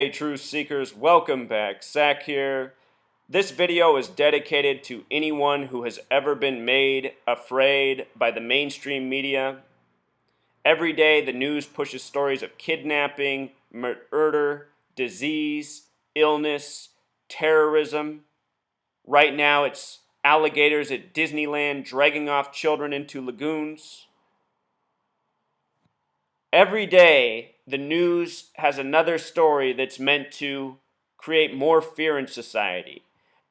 Hey truth seekers, welcome back. Zach here. This video is dedicated to anyone who has ever been made afraid by the mainstream media. Every day the news pushes stories of kidnapping, murder, disease, illness, terrorism. Right now it's alligators at Disneyland dragging off children into lagoons. Every day, the news has another story that's meant to create more fear in society.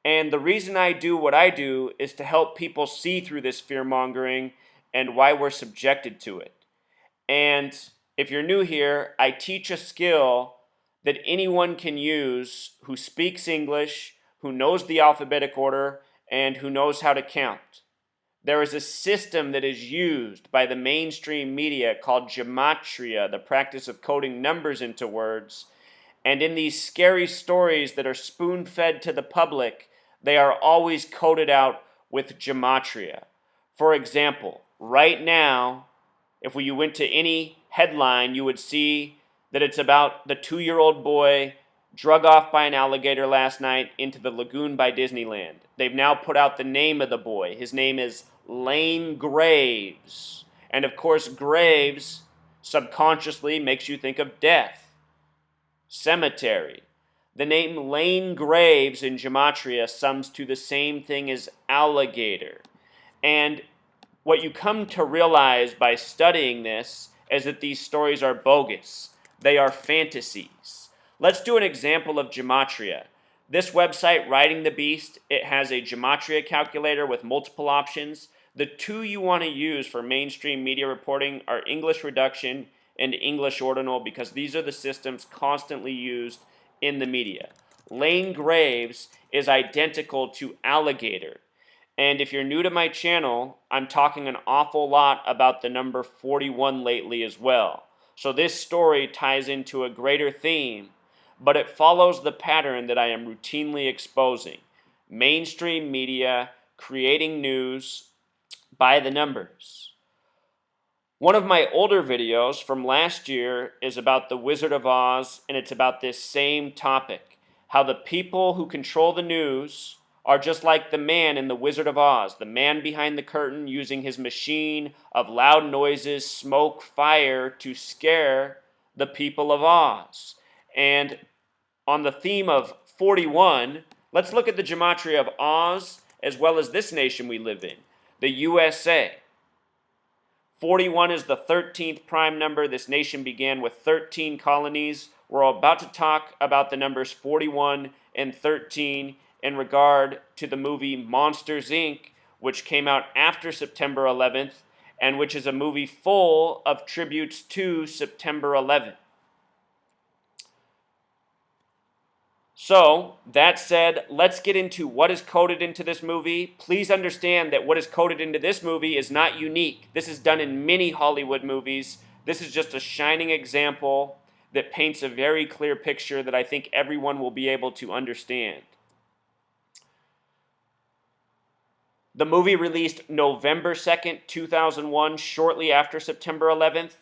And the reason I do what I do is to help people see through this fear mongering and why we're subjected to it. And if you're new here, I teach a skill that anyone can use who speaks English, who knows the alphabetic order, and who knows how to count. There is a system that is used by the mainstream media called Gematria, the practice of coding numbers into words. And in these scary stories that are spoon-fed to the public, they are always coded out with Gematria. For example, right now, if you went to any headline, you would see that it's about the 2-year-old boy drug off by an alligator last night into the lagoon by Disneyland. They've now put out the name of the boy. His name is Lane Graves. And of course, Graves subconsciously makes you think of death, cemetery. The name Lane Graves in Gematria sums to the same thing as alligator. And what you come to realize by studying this is that these stories are bogus. They are fantasies. Let's do an example of Gematria. This website, Riding the Beast, it has a Gematria calculator with multiple options. The two you want to use for mainstream media reporting are English reduction and English ordinal because these are the systems constantly used in the media. Lane Graves is identical to alligator. And if you're new to my channel, I'm talking an awful lot about the number 41 lately as well. So this story ties into a greater theme, but it follows the pattern that I am routinely exposing. Mainstream media creating news by the numbers. One of my older videos from last year is about the Wizard of Oz, and it's about this same topic. How the people who control the news are just like the man in the Wizard of Oz, the man behind the curtain using his machine of loud noises, smoke, fire to scare the people of Oz. And on the theme of 41, let's look at the gematria of Oz as well as this nation we live in, the USA. 41 is the 13th prime number. This nation began with 13 colonies. We're about to talk about the numbers 41 and 13 in regard to the movie Monsters, Inc., which came out after September 11th, and which is a movie full of tributes to September 11th. So, that said, let's get into what is coded into this movie. Please understand that what is coded into this movie is not unique. This is done in many Hollywood movies. This is just a shining example that paints a very clear picture that I think everyone will be able to understand. The movie released November 2nd, 2001, shortly after September 11th.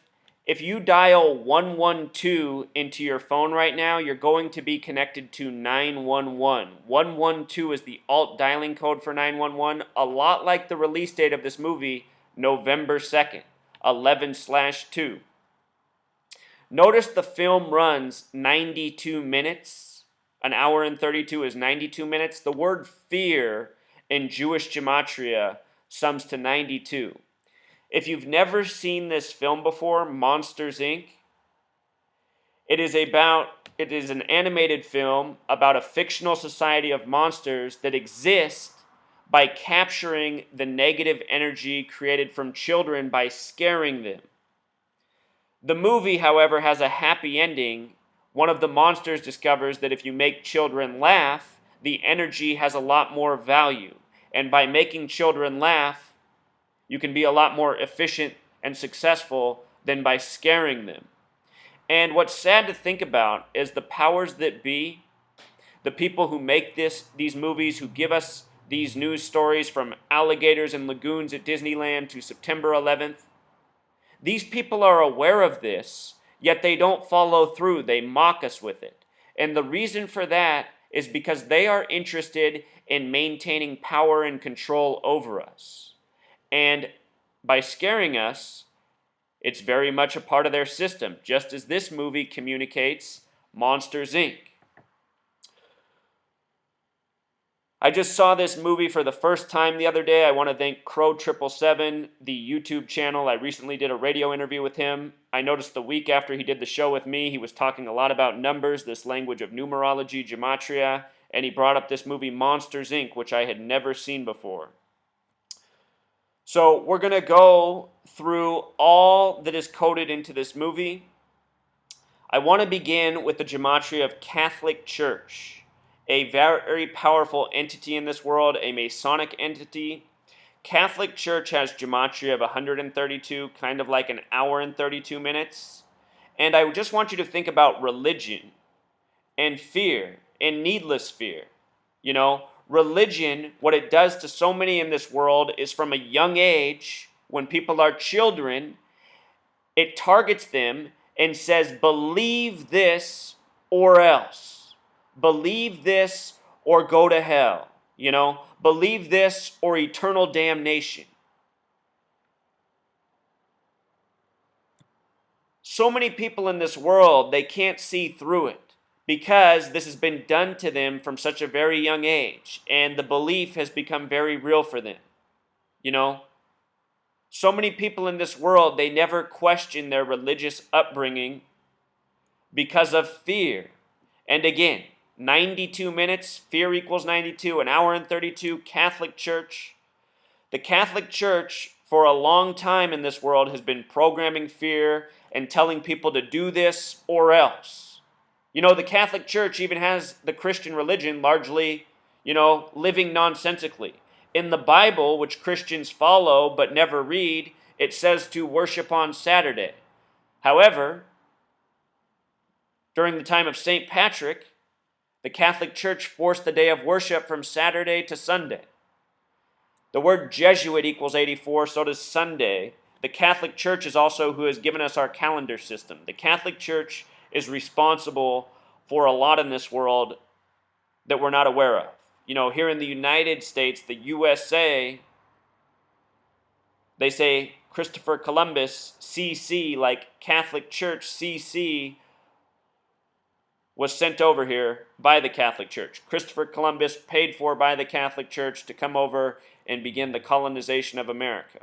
If you dial 112 into your phone right now, you're going to be connected to 911. 112 is the alt dialing code for 911, a lot like the release date of this movie, November 2nd, 11/2. Notice the film runs 92 minutes. An hour and 32 is 92 minutes. The word fear in Jewish gematria sums to 92. If you've never seen this film before, Monsters, Inc., it is an animated film about a fictional society of monsters that exist by capturing the negative energy created from children by scaring them. The movie, however, has a happy ending. One of the monsters discovers that if you make children laugh, the energy has a lot more value. And by making children laugh, you can be a lot more efficient and successful than by scaring them. And what's sad to think about is the powers that be, the people who make these movies, who give us these news stories from alligators and lagoons at Disneyland to September 11th. These people are aware of this, yet they don't follow through. They mock us with it. And the reason for that is because they are interested in maintaining power and control over us. And by scaring us, it's very much a part of their system, just as this movie communicates Monsters, Inc. I just saw this movie for the first time the other day. I want to thank Crow777, the YouTube channel. I recently did a radio interview with him. I noticed the week after he did the show with me, he was talking a lot about numbers, this language of numerology, Gematria, and he brought up this movie Monsters, Inc., which I had never seen before. So we're going to go through all that is coded into this movie. I want to begin with the Gematria of Catholic Church, a very powerful entity in this world, a Masonic entity. Catholic Church has Gematria of 132, kind of like an hour and 32 minutes. And I just want you to think about religion and fear and needless fear. You know, religion, what it does to so many in this world is from a young age, when people are children, it targets them and says, believe this or else. Believe this or go to hell. You know, believe this or eternal damnation. So many people in this world, they can't see through it because this has been done to them from such a very young age, and the belief has become very real for them. You know, so many people in this world, they never question their religious upbringing because of fear. And again, 92 minutes, fear equals 92, an hour and 32, Catholic Church. The Catholic Church, for a long time in this world, has been programming fear and telling people to do this or else. You know, the Catholic Church even has the Christian religion largely, living nonsensically. In the Bible, which Christians follow but never read, it says to worship on Saturday. However, during the time of St. Patrick, the Catholic Church forced the day of worship from Saturday to Sunday. The word Jesuit equals 84, so does Sunday. The Catholic Church is also who has given us our calendar system. The Catholic Church is responsible for a lot in this world that we're not aware of. You know, here in the United States, the USA, they say Christopher Columbus, CC, like Catholic Church, CC, was sent over here by the Catholic Church. Christopher Columbus, paid for by the Catholic Church to come over and begin the colonization of America.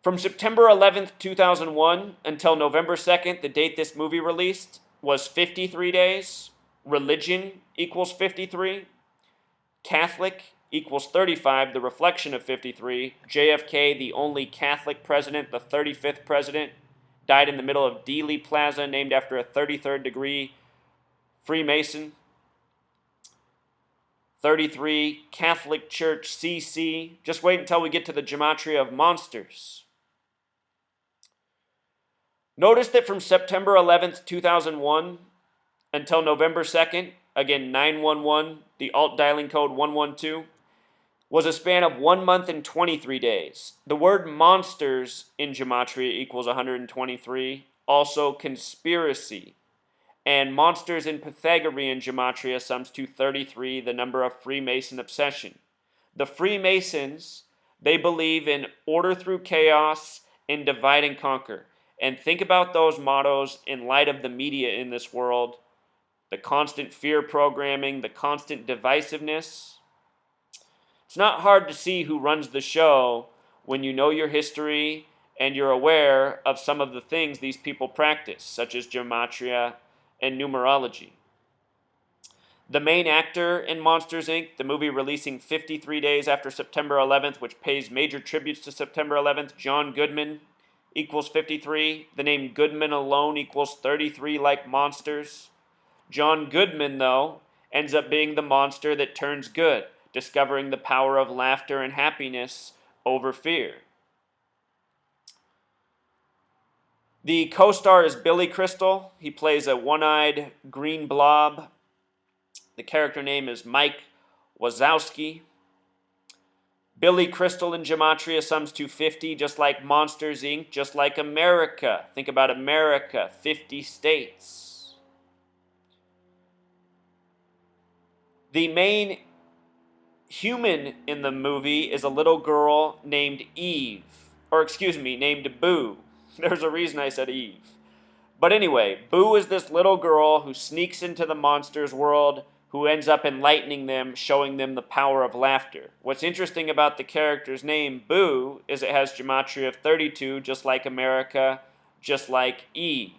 From September 11th, 2001 until November 2nd, the date this movie released, was 53 days. Religion equals 53. Catholic equals 35, the reflection of 53. JFK, the only Catholic president, the 35th president, died in the middle of Dealey Plaza, named after a 33rd degree Freemason. 33, Catholic Church, CC. Just wait until we get to the Gematria of Monsters. Notice that from September 11th, 2001 until November 2nd, again 911, the alt dialing code 112, was a span of 1 month and 23 days. The word monsters in Gematria equals 123, also conspiracy. And monsters in Pythagorean Gematria sums to 33, the number of Freemason obsession. The Freemasons, they believe in order through chaos and divide and conquer. And think about those mottos in light of the media in this world, the constant fear programming, the constant divisiveness. It's not hard to see who runs the show when you know your history and you're aware of some of the things these people practice, such as Gematria and numerology. The main actor in Monsters, Inc., the movie releasing 53 days after September 11th, which pays major tributes to September 11th, John Goodman, equals 53. The name Goodman alone equals 33, like monsters. John Goodman, though, ends up being the monster that turns good, discovering the power of laughter and happiness over fear. The co-star is Billy Crystal. He plays a one-eyed green blob. The character name is Mike Wazowski. Billy Crystal in Gematria sums to 50, just like Monsters, Inc., just like America. Think about America, 50 states. The main human in the movie is a little girl named Eve, or excuse me, named Boo. There's a reason I said Eve. But anyway, Boo is this little girl who sneaks into the monsters' world, who ends up enlightening them, showing them the power of laughter. What's interesting about the character's name, Boo, is it has Gematria of 32, just like America, just like Eve.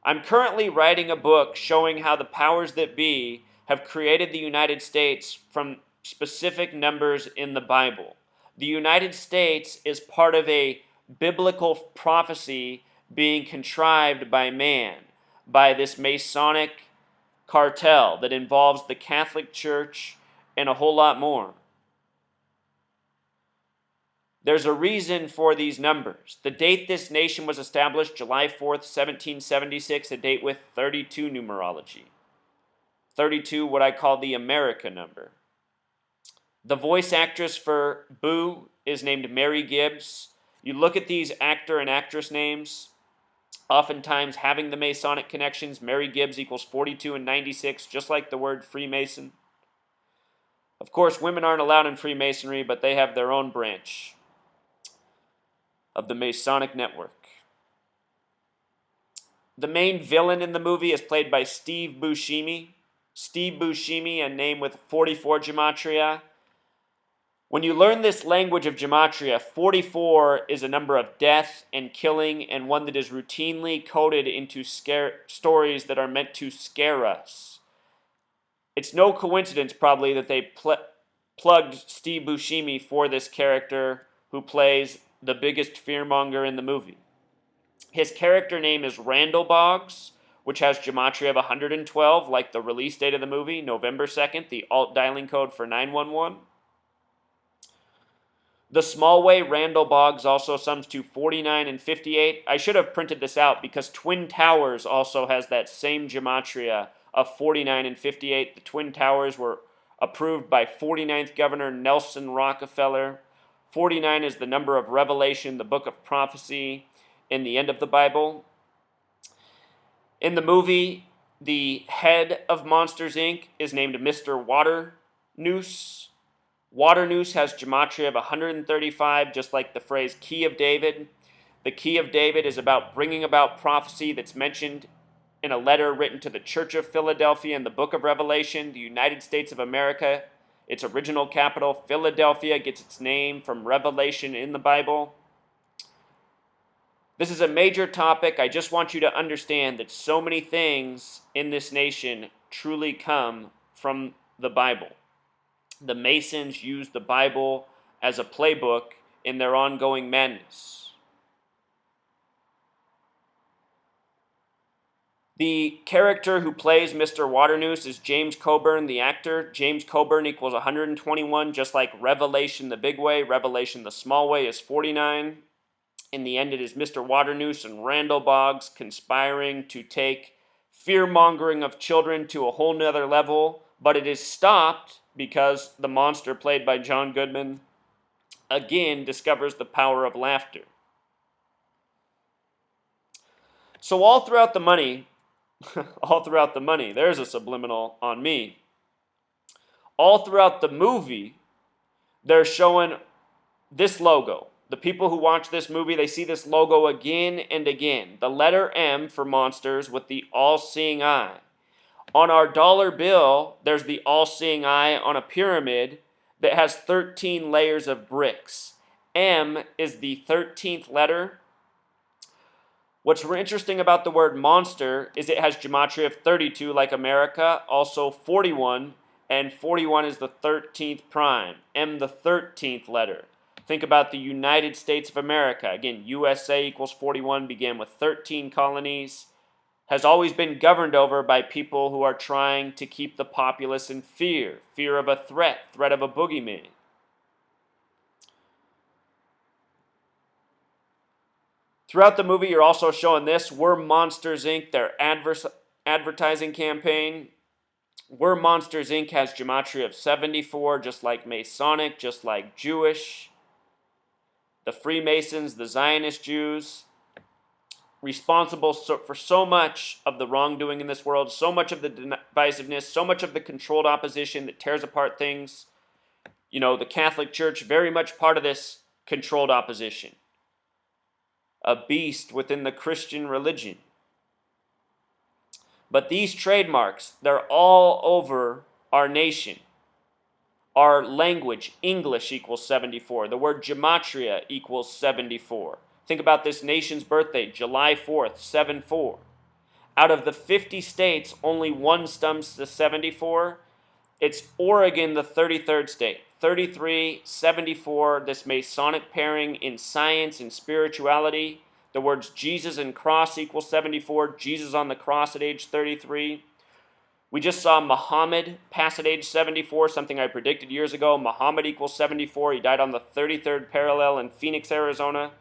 I'm currently writing a book showing how the powers that be have created the United States from specific numbers in the Bible. The United States is part of a biblical prophecy being contrived by man, by this Masonic cartel that involves the Catholic Church and a whole lot more. There's a reason for these numbers. The date this nation was established, July 4th, 1776, a date with 32 numerology. 32, what I call the America number. The voice actress for Boo is named Mary Gibbs. You look at these actor and actress names, oftentimes having the Masonic connections. Mary Gibbs equals 42 and 96, just like the word Freemason. Of course, women aren't allowed in Freemasonry, but they have their own branch of the Masonic network. The main villain in the movie is played by Steve Buscemi. Steve Buscemi, a name with 44 Gematria. When you learn this language of Gematria, 44 is a number of death and killing, and one that is routinely coded into stories that are meant to scare us. It's no coincidence, probably, that they plugged Steve Buscemi for this character who plays the biggest fearmonger in the movie. His character name is Randall Boggs, which has Gematria of 112, like the release date of the movie, November 2nd, the alt dialing code for 911. The small way Randall Boggs also sums to 49 and 58. I should have printed this out because Twin Towers also has that same Gematria of 49 and 58. The Twin Towers were approved by 49th Governor Nelson Rockefeller. 49 is the number of Revelation, the book of prophecy, in the end of the Bible. In the movie, the head of Monsters, Inc. is named Mr. Waternoose. Waternoose has Gematria of 135, just like the phrase Key of David. The Key of David is about bringing about prophecy that's mentioned in a letter written to the Church of Philadelphia in the book of Revelation, the United States of America. Its original capital, Philadelphia, gets its name from Revelation in the Bible. This is a major topic. I just want you to understand that so many things in this nation truly come from the Bible. The Masons use the Bible as a playbook in their ongoing madness. The character who plays Mr. Waternoose is James Coburn, the actor. James Coburn equals 121, just like Revelation the big way. Revelation the small way is 49. In the end, it is Mr. Waternoose and Randall Boggs conspiring to take fear-mongering of children to a whole nother level, but it is stopped because the monster played by John Goodman again discovers the power of laughter. So all throughout the money, there's a subliminal on me. All throughout the movie, they're showing this logo. The people who watch this movie, they see this logo again and again. The letter M for monsters with the all-seeing eye. On our dollar bill, there's the all-seeing eye on a pyramid that has 13 layers of bricks. M is the 13th letter. What's interesting about the word monster is it has Gematria of 32 like America, also 41, and 41 is the 13th prime. M, the 13th letter. Think about the United States of America. Again, USA equals 41, began with 13 colonies, has always been governed over by people who are trying to keep the populace in fear. Fear of a threat of a boogeyman. Throughout the movie, you're also showing this. We're Monsters, Inc., their advertising campaign. We're Monsters, Inc. has Gematria of 74, just like Masonic, just like Jewish. The Freemasons, the Zionist Jews. responsible for so much of the wrongdoing in this world, so much of the divisiveness, so much of the controlled opposition that tears apart things. The Catholic Church, very much part of this controlled opposition. A beast within the Christian religion. But these trademarks, they're all over our nation. Our language, English, equals 74. The word gematria equals 74. Think about this nation's birthday, July 4th, 7-4. Out of the 50 states, only one stumps to 74. It's Oregon, the 33rd state. 33, 74, this Masonic pairing in science and spirituality. The words Jesus and cross equals 74. Jesus on the cross at age 33. We just saw Muhammad pass at age 74, something I predicted years ago. Muhammad equals 74. He died on the 33rd parallel in Phoenix, Arizona.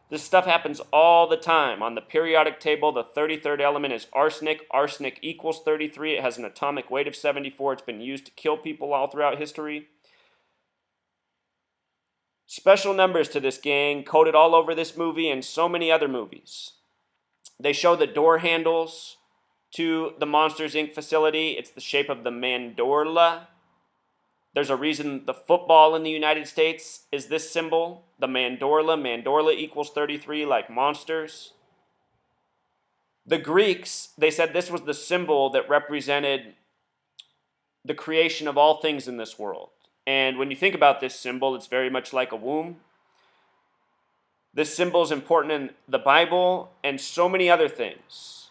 This stuff happens all the time. On the periodic table, the 33rd element is arsenic. Arsenic equals 33. It has an atomic weight of 74. It's been used to kill people all throughout history. Special numbers to this gang, coded all over this movie and so many other movies. They show the door handles to the Monsters, Inc. facility. It's the shape of the mandorla. There's a reason the football in the United States is this symbol, the mandorla. Mandorla equals 33, like monsters. The Greeks, they said this was the symbol that represented the creation of all things in this world. And when you think about this symbol, it's very much like a womb. This symbol is important in the Bible and so many other things.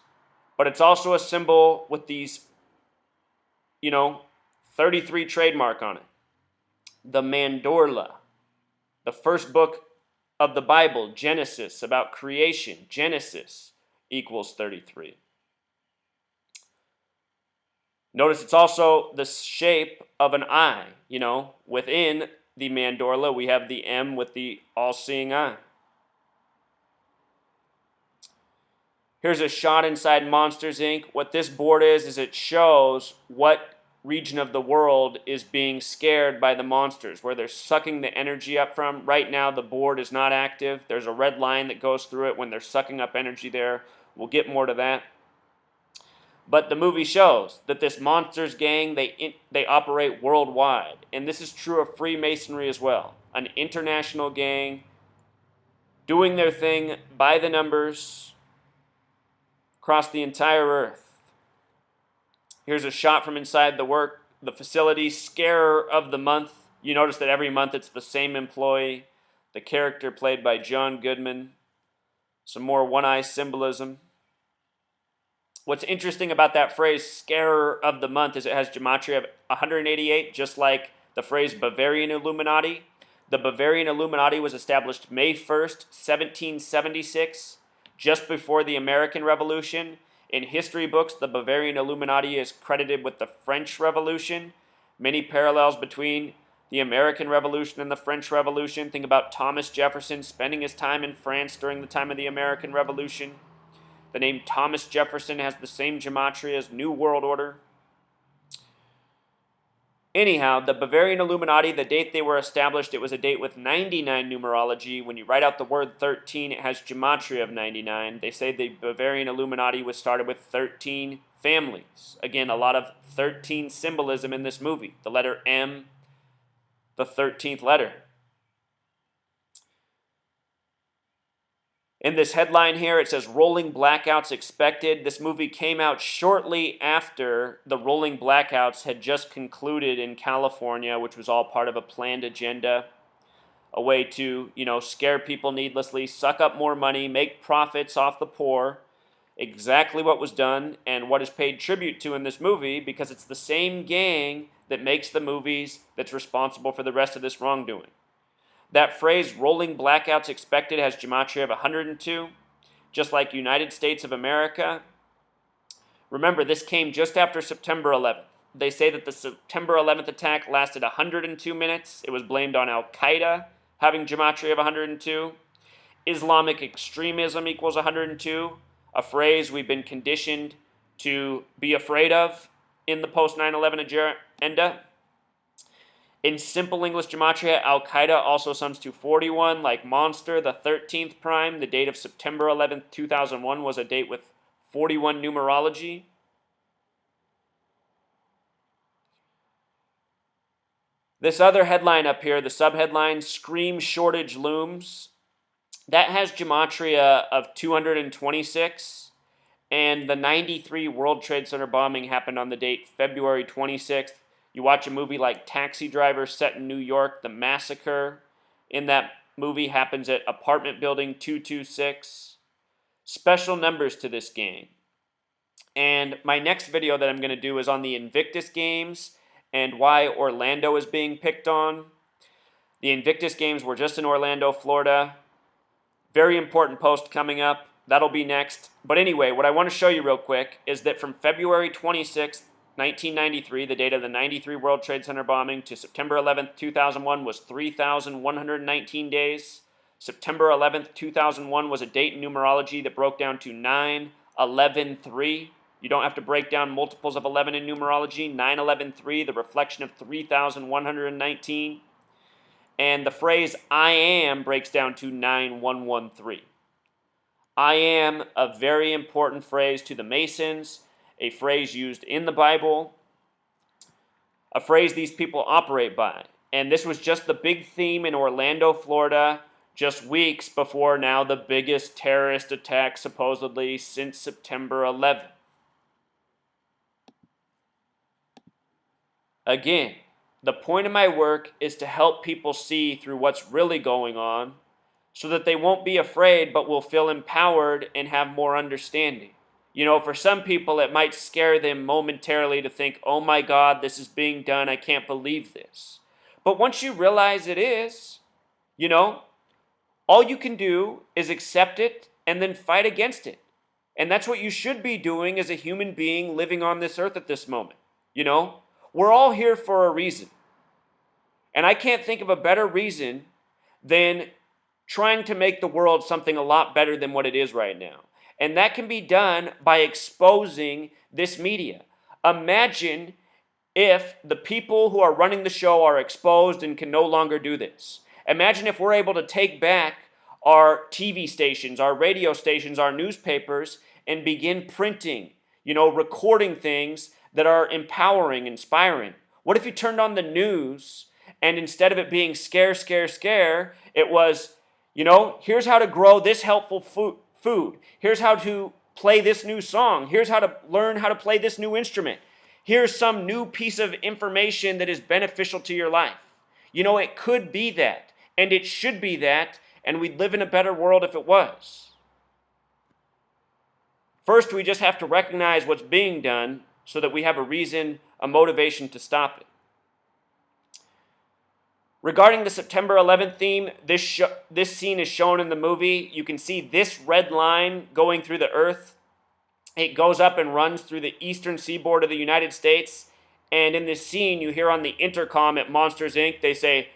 But it's also a symbol with these, 33 trademark on it. The mandorla, the first book of the Bible, Genesis, about creation, Genesis equals 33. Notice it's also the shape of an eye. Within the mandorla, we have the M with the all-seeing eye. Here's a shot inside Monsters, Inc. What this board is it shows what region of the world is being scared by the monsters, where they're sucking the energy up from. Right now, the board is not active. There's a red line that goes through it when they're sucking up energy there. We'll get more to that. But the movie shows that this monsters gang, they operate worldwide. And this is true of Freemasonry as well. An international gang doing their thing by the numbers across the entire earth. Here's a shot from inside the facility. Scarer of the month. You notice that every month it's the same employee. The character played by John Goodman. Some more one-eye symbolism. What's interesting about that phrase, scarer of the month, is it has gematria of 188, just like the phrase Bavarian Illuminati. The Bavarian Illuminati was established May 1st, 1776, just before the American Revolution. In history books, the Bavarian Illuminati is credited with the French Revolution. Many parallels between the American Revolution and the French Revolution. Think about Thomas Jefferson spending his time in France during the time of the American Revolution. The name Thomas Jefferson has the same gematria as New World Order. Anyhow, the Bavarian Illuminati, the date they were established, it was a date with 99 numerology. When you write out the word 13, it has gematria of 99. They say the Bavarian Illuminati was started with 13 families. Again, a lot of 13 symbolism in this movie. The letter M, the 13th letter. In this headline here, it says rolling blackouts expected. This movie came out shortly after the rolling blackouts had just concluded in California, which was all part of a planned agenda, a way to, scare people needlessly, suck up more money, make profits off the poor. Exactly what was done and what is paid tribute to in this movie, because it's the same gang that makes the movies that's responsible for the rest of this wrongdoing. That phrase, rolling blackouts expected, has gematria of 102, just like United States of America. Remember, this came just after September 11th. They say that the September 11th attack lasted 102 minutes. It was blamed on Al-Qaeda having gematria of 102. Islamic extremism equals 102, a phrase we've been conditioned to be afraid of in the post-9/11 agenda. In simple English gematria, Al-Qaeda also sums to 41, like Monster, the 13th prime. The date of September 11th, 2001 was a date with 41 numerology. This other headline up here, the subheadline, Scream Shortage Looms, that has gematria of 226, and the 93 World Trade Center bombing happened on the date February 26th. You watch a movie like Taxi Driver set in New York, the massacre in that movie happens at apartment building 226. Special numbers to this game. And my next video that I'm going to do is on the Invictus Games and why Orlando is being picked on. The Invictus Games were just in Orlando, Florida. Very important post coming up. That'll be next. But anyway, what I want to show you real quick is that from February 26th, 1993, the date of the 93 World Trade Center bombing, to September 11th, 2001 was 3,119 days. September 11th, 2001 was a date in numerology that broke down to 9-11-3. You don't have to break down multiples of 11 in numerology. 9-11-3, the reflection of 3,119. And the phrase I am breaks down to 9-1-1-3. I am a very important phrase to the Masons, a phrase used in the Bible, a phrase these people operate by. And this was just the big theme in Orlando, Florida, just weeks before now the biggest terrorist attack supposedly since September 11th. Again, the point of my work is to help people see through what's really going on so that they won't be afraid but will feel empowered and have more understanding. You know, for some people it might scare them momentarily to think, oh my God, this is being done, I can't believe this. But once you realize it is, you know, all you can do is accept it and then fight against it. And that's what you should be doing as a human being living on this earth at this moment. You know, we're all here for a reason. And I can't think of a better reason than trying to make the world something a lot better than what it is right now. And that can be done by exposing this media. Imagine if the people who are running the show are exposed and can no longer do this. Imagine if we're able to take back our TV stations, our radio stations, our newspapers, and begin printing, recording things that are empowering, inspiring. What if you turned on the news and instead of it being scare, scare, scare, it was, here's how to grow this helpful food. Here's how to play this new song. Here's how to learn how to play this new instrument. Here's some new piece of information that is beneficial to your life. It could be that, and it should be that, and we'd live in a better world if it was. First, we just have to recognize what's being done so that we have a reason, a motivation to stop it. Regarding the September 11th theme, this scene is shown in the movie. You can see this red line going through the earth. It goes up and runs through the eastern seaboard of the United States. And in this scene, you hear on the intercom at Monsters, Inc., they say,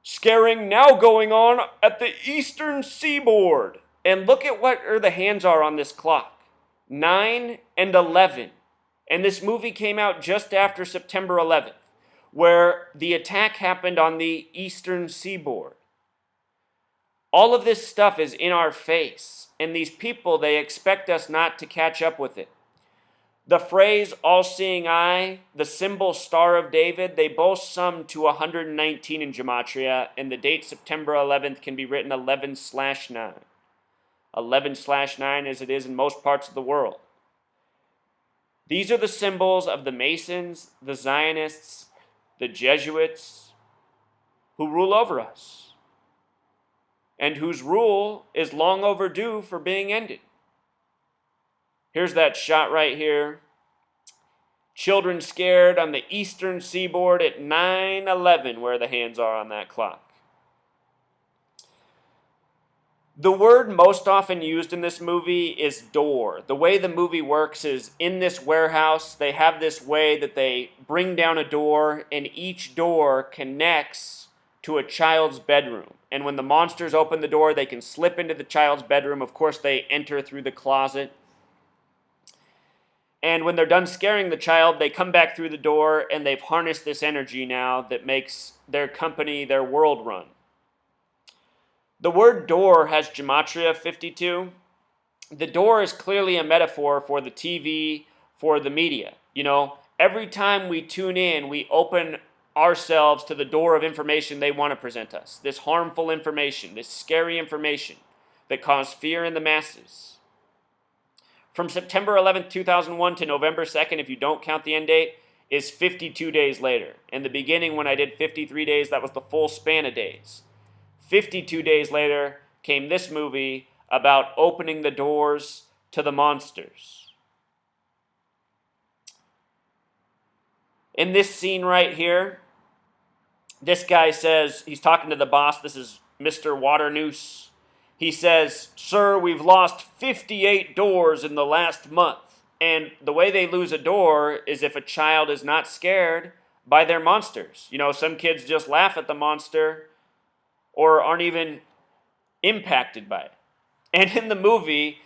"Scaring now going on at the eastern seaboard." And look at what the hands are on this clock. 9 and 11. And this movie came out just after September 11th, where the attack happened on the eastern seaboard. All of this stuff is in our face, and these people, they expect us not to catch up with it. The phrase all-seeing eye, the symbol Star of David, they both sum to 119 in Gematria, and the date September 11th can be written 11/9. 11/9 as it is in most parts of the world. These are the symbols of the Masons, the Zionists, the Jesuits, who rule over us, and whose rule is long overdue for being ended. Here's that shot right here. Children scared on the eastern seaboard at 9/11, where the hands are on that clock. The word most often used in this movie is door. The way the movie works is in this warehouse, they have this way that they bring down a door, and each door connects to a child's bedroom. And when the monsters open the door, they can slip into the child's bedroom. Of course, they enter through the closet. And when they're done scaring the child, they come back through the door and they've harnessed this energy now that makes their company, their world run. The word door has Gematria 52. The door is clearly a metaphor for the TV, for the media. You know, every time we tune in, we open ourselves to the door of information they want to present us. This harmful information, this scary information that caused fear in the masses. From September 11th, 2001 to November 2nd, if you don't count the end date, is 52 days later. In the beginning, when I did 53 days, that was the full span of days. 52 days later came this movie about opening the doors to the monsters. In this scene right here, this guy says, he's talking to the boss, this is Mr. Waternoose. He says, "Sir, we've lost 58 doors in the last month." And the way they lose a door is if a child is not scared by their monsters. You know, some kids just laugh at the monster or aren't even impacted by it. And in the movie,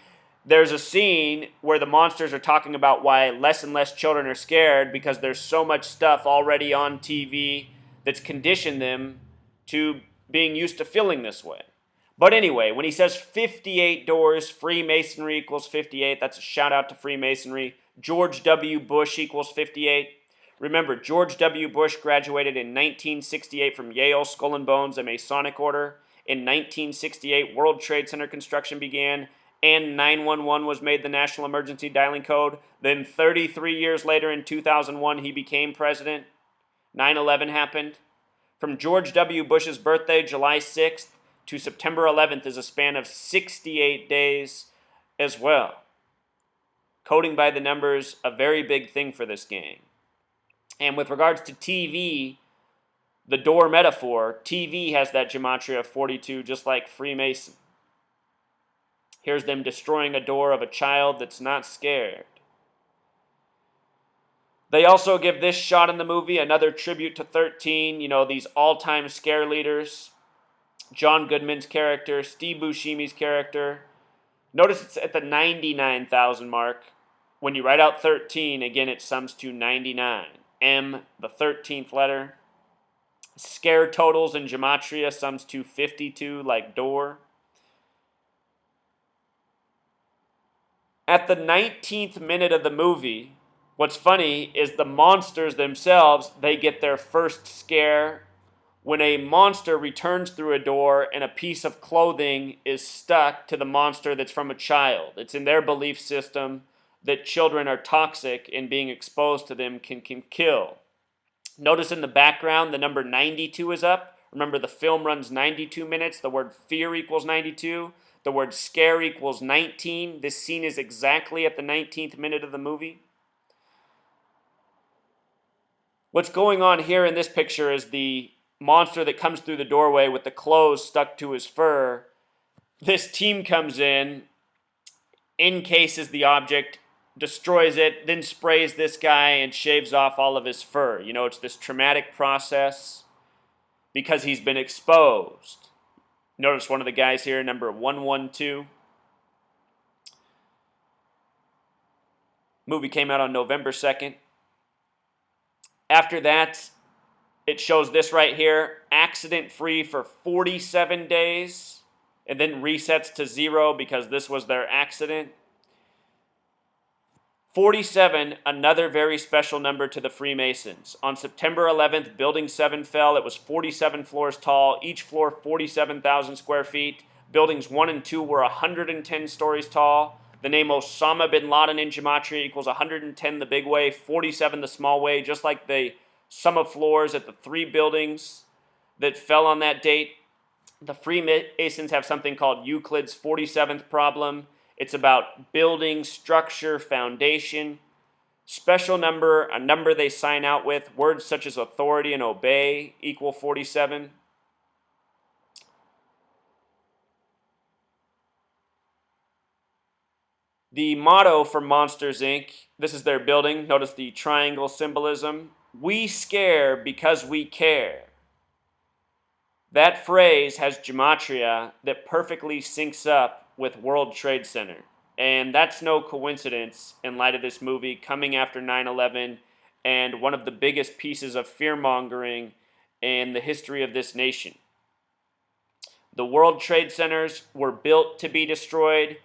there's a scene where the monsters are talking about why less and less children are scared because there's so much stuff already on TV that's conditioned them to being used to feeling this way. But anyway, when he says 58 doors, Freemasonry equals 58, that's a shout out to Freemasonry. George W. Bush equals 58. Remember, George W. Bush graduated in 1968 from Yale Skull and Bones, a Masonic order. In 1968, World Trade Center construction began, and 911 was made the national emergency dialing code. Then 33 years later, in 2001, he became president. 9/11 happened. From George W. Bush's birthday, July 6th, to September 11th is a span of 68 days as well. Coding by the numbers, a very big thing for this gang. And with regards to TV, the door metaphor, TV has that gematria of 42, just like Freemason. Here's them destroying a door of a child that's not scared. They also give this shot in the movie, another tribute to 13, you know, these all-time scare leaders. John Goodman's character, Steve Buscemi's character. Notice it's at the 99,000 mark. When you write out 13, again, it sums to 99. M, the 13th letter. Scare totals in Gematria sums to 52, like door. At the 19th minute of the movie, what's funny is the monsters themselves, they get their first scare when a monster returns through a door and a piece of clothing is stuck to the monster that's from a child. It's in their belief system that children are toxic and being exposed to them can kill. Notice in the background the number 92 is up. Remember, the film runs 92 minutes. The word fear equals 92. The word scare equals 19. This scene is exactly at the 19th minute of the movie. What's going on here in this picture is the monster that comes through the doorway with the clothes stuck to his fur. This team comes in, encases the object, destroys it, then sprays this guy and shaves off all of his fur. You know, it's this traumatic process because he's been exposed. Notice one of the guys here, number 112. Movie came out on November 2nd. After that, it shows this right here, accident-free for 47 days, and then resets to 0 because this was their accident. 47, another very special number to the Freemasons. On September 11th, Building 7 fell. It was 47 floors tall, each floor 47,000 square feet. Buildings 1 and 2 were 110 stories tall. The name Osama bin Laden in Gematria equals 110 the big way, 47 the small way, just like the sum of floors at the 3 buildings that fell on that date. The Freemasons have something called Euclid's 47th problem. It's about building, structure, foundation. Special number, a number they sign out with. Words such as authority and obey equal 47. The motto for Monsters, Inc., this is their building. Notice the triangle symbolism. We scare because we care. That phrase has gematria that perfectly syncs up with World Trade Center. And that's no coincidence in light of this movie coming after 9/11 and one of the biggest pieces of fear mongering in the history of this nation. The World Trade Centers were built to be destroyed.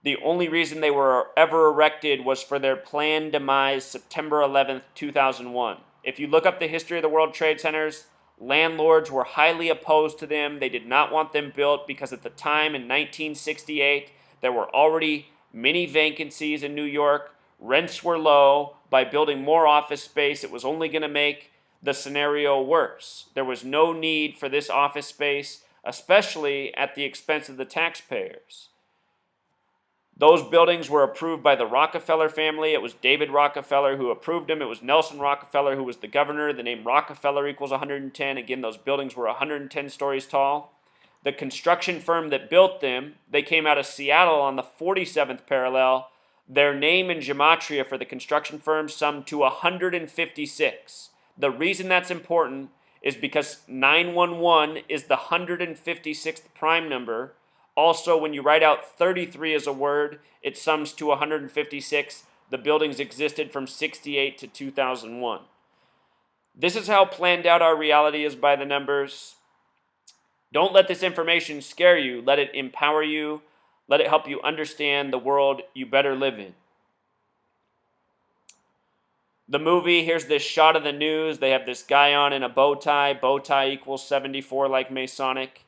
The only reason they were ever erected was for their planned demise September 11th, 2001. If you look up the history of the World Trade Centers, landlords were highly opposed to them. They did not want them built because at the time in 1968, there were already many vacancies in New York. Rents were low. By building more office space, it was only going to make the scenario worse. There was no need for this office space, especially at the expense of the taxpayers. Those buildings were approved by the Rockefeller family. It was David Rockefeller who approved them. It was Nelson Rockefeller who was the governor. The name Rockefeller equals 110. Again, those buildings were 110 stories tall. The construction firm that built them, they came out of Seattle on the 47th parallel. Their name in Gematria for the construction firm summed to 156. The reason that's important is because 911 is the 156th prime number. Also, when you write out 33 as a word, it sums to 156. The buildings existed from 68 to 2001. This is how planned out our reality is by the numbers. Don't let this information scare you. Let it empower you. Let it help you understand the world you better live in. The movie, here's this shot of the news. They have this guy on in a bow tie. Bow tie equals 74 like Masonic.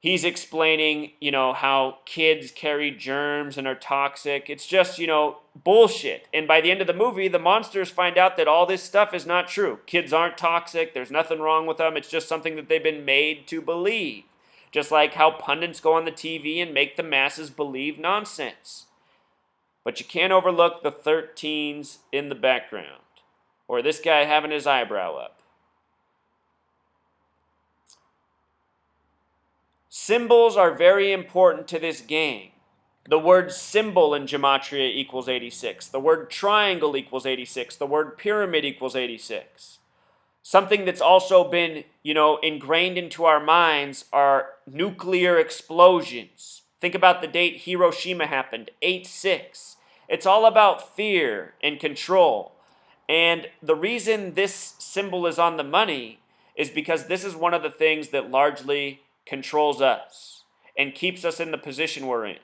He's explaining, how kids carry germs and are toxic. It's just, bullshit. And by the end of the movie, the monsters find out that all this stuff is not true. Kids aren't toxic. There's nothing wrong with them. It's just something that they've been made to believe. Just like how pundits go on the TV and make the masses believe nonsense. But you can't overlook the 13s in the background. Or this guy having his eyebrow up. Symbols are very important to this game. The word symbol in Gematria equals 86. The word triangle equals 86. The word pyramid equals 86. Something that's also been, ingrained into our minds are nuclear explosions. Think about the date Hiroshima happened, 8/6. It's all about fear and control. And the reason this symbol is on the money is because this is one of the things that largely controls us and keeps us in the position we're in.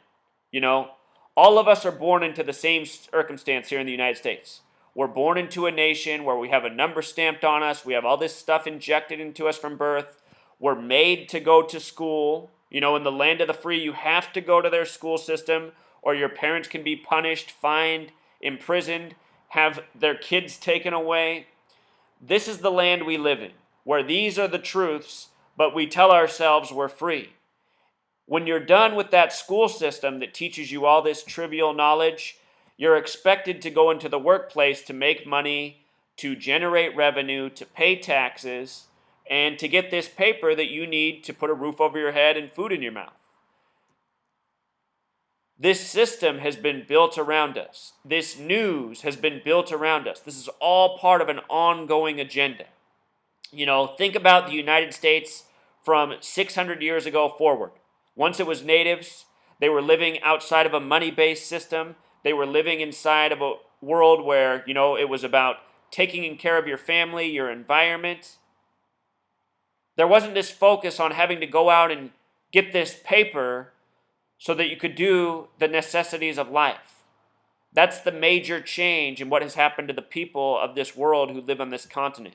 All of us are born into the same circumstance here in the United States. We're born into a nation where we have a number stamped on us. We have all this stuff injected into us from birth. We're made to go to school. In the land of the free, you have to go to their school system or your parents can be punished, fined, imprisoned, have their kids taken away. This is the land we live in, where these are the truths, but we tell ourselves we're free. When you're done with that school system that teaches you all this trivial knowledge, you're expected to go into the workplace to make money, to generate revenue, to pay taxes, and to get this paper that you need to put a roof over your head and food in your mouth. This system has been built around us. This news has been built around us. This is all part of an ongoing agenda. Think about the United States from 600 years ago forward. Once it was natives, they were living outside of a money-based system. They were living inside of a world where, it was about taking care of your family, your environment. There wasn't this focus on having to go out and get this paper so that you could do the necessities of life. That's the major change in what has happened to the people of this world who live on this continent.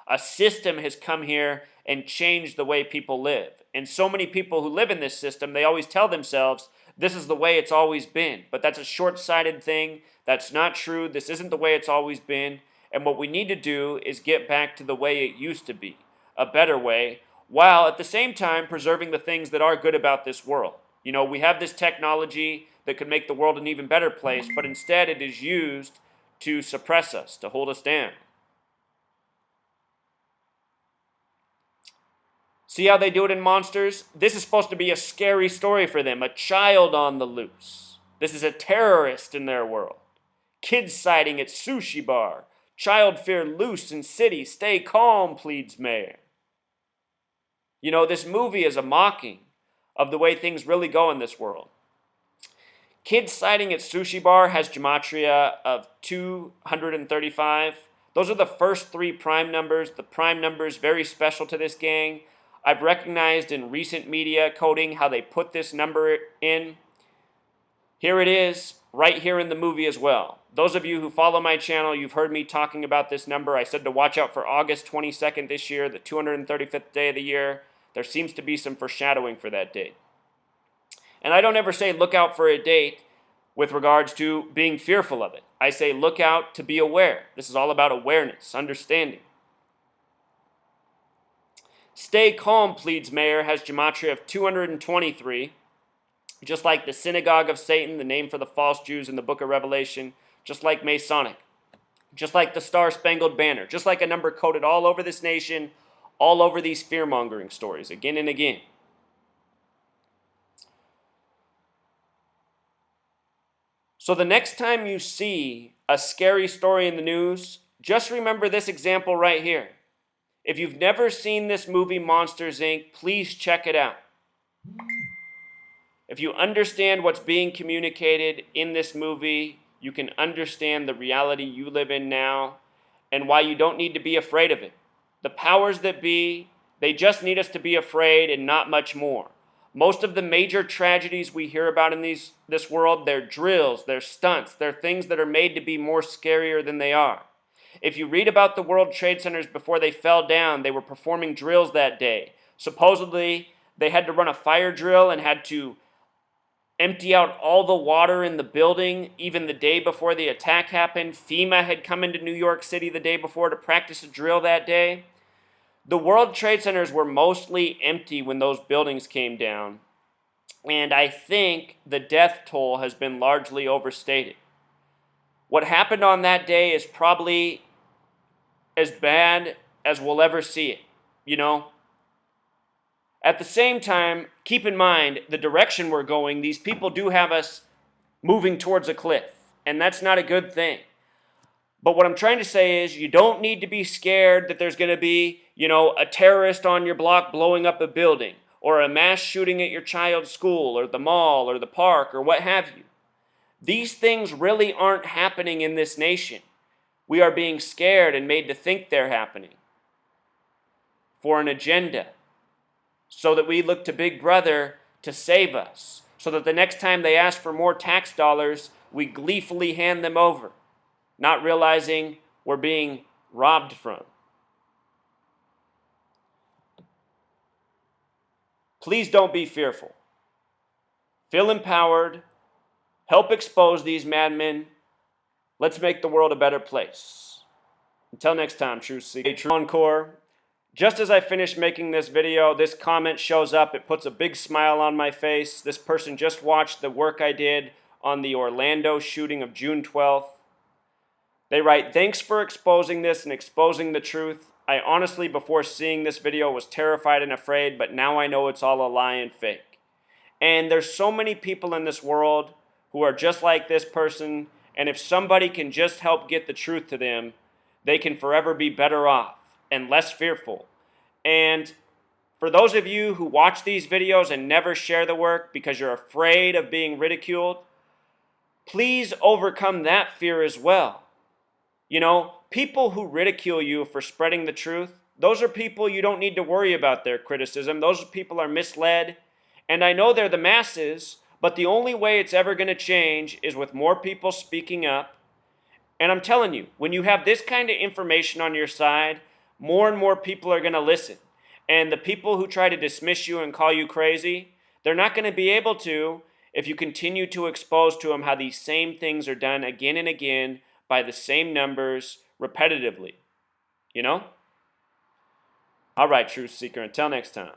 A system has come here and changed the way people live. And so many people who live in this system, they always tell themselves, this is the way it's always been. But that's a short-sighted thing. That's not true. This isn't the way it's always been. And what we need to do is get back to the way it used to be, a better way, while at the same time preserving the things that are good about this world. We have this technology that could make the world an even better place, but instead it is used to suppress us, to hold us down. See how they do it in Monsters? This is supposed to be a scary story for them, a child on the loose. This is a terrorist in their world. Kids sighting at sushi bar. Child fear loose in city. Stay calm, pleads mayor. This movie is a mocking of the way things really go in this world. Kid sighting at sushi bar has gematria of 235. Those are the first three prime numbers. The prime number is very special to this gang. I've recognized in recent media coding how they put this number in. Here it is, right here in the movie as well. Those of you who follow my channel, you've heard me talking about this number. I said to watch out for August 22nd this year, the 235th day of the year. There seems to be some foreshadowing for that date. And I don't ever say look out for a date with regards to being fearful of it. I say look out to be aware. This is all about awareness, understanding. Stay calm, pleads Mayor, has gematria of 223. Just like the synagogue of Satan, the name for the false Jews in the book of Revelation, just like Masonic, just like the Star-Spangled Banner, just like a number coded all over this nation, all over these fear-mongering stories, again and again. So the next time you see a scary story in the news, just remember this example right here. If you've never seen this movie, Monsters, Inc., please check it out. If you understand what's being communicated in this movie, you can understand the reality you live in now and why you don't need to be afraid of it. The powers that be, they just need us to be afraid and not much more. Most of the major tragedies we hear about in this world, they're drills, they're stunts, they're things that are made to be more scarier than they are. If you read about the World Trade Centers before they fell down, they were performing drills that day. Supposedly, they had to run a fire drill and had to empty out all the water in the building even the day before the attack happened. FEMA had come into New York City the day before to practice a drill that day. The World Trade Centers were mostly empty when those buildings came down, and I think the death toll has been largely overstated. What happened on that day is probably as bad as we'll ever see it, you know? At the same time, keep in mind the direction we're going. These people do have us moving towards a cliff, and that's not a good thing. But what I'm trying to say is you don't need to be scared that there's going to be, a terrorist on your block blowing up a building, or a mass shooting at your child's school, or the mall, or the park, or what have you. These things really aren't happening in this nation. We are being scared and made to think they're happening for an agenda, so that we look to Big Brother to save us, so that the next time they ask for more tax dollars, we gleefully hand them over, not realizing we're being robbed from. Please don't be fearful. Feel empowered. Help expose these madmen. Let's make the world a better place. Until next time, True Seeker. True Encore. Just as I finish making this video, this comment shows up. It puts a big smile on my face. This person just watched the work I did on the Orlando shooting of June 12th. They write, "Thanks for exposing this and exposing the truth. I honestly, before seeing this video, was terrified and afraid, but now I know it's all a lie and fake." And there's so many people in this world who are just like this person, and if somebody can just help get the truth to them, they can forever be better off and less fearful. And for those of you who watch these videos and never share the work because you're afraid of being ridiculed, please overcome that fear as well. People who ridicule you for spreading the truth, those are people you don't need to worry about their criticism. Those people are misled. And I know they're the masses, but the only way it's ever going to change is with more people speaking up. And I'm telling you, when you have this kind of information on your side, more and more people are going to listen. And the people who try to dismiss you and call you crazy, they're not going to be able to if you continue to expose to them how these same things are done again and again by the same numbers repetitively. All right, Truth Seeker, until next time.